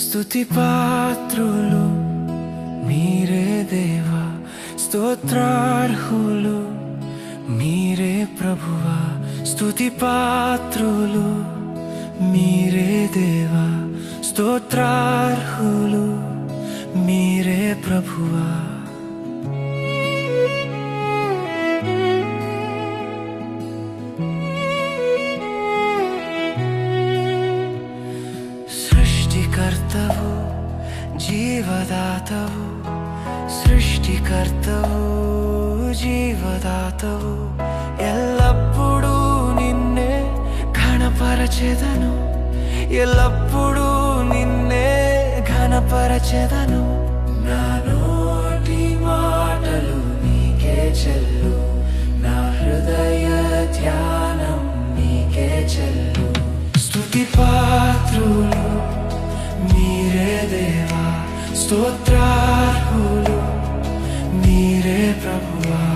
స్తుతి పాత్రులు మీరే దేవా, స్తోత్రార్హులు మీరే ప్రభువా. స్తుతి పాత్రులు మీరే దేవా, స్తోత్రార్హులు మీరే ప్రభువా. సృష్టికర్తవు జీవదాతవు, సృష్టికర్తవు జీవదాతవు, ఎల్లప్పుడూ నిన్నే ఘనపరచెదను, ఎల్లప్పుడూ నిన్నే ఘనపరచెదను. నా నోటి మాటలు నీకే చెల్లు, నా హృదయ ధ్యానం నీకే చెల్లు. స్తుతి పాత్రులు మీరే దేవా, స్తోత్రార్హులు మీరే ప్రభువా.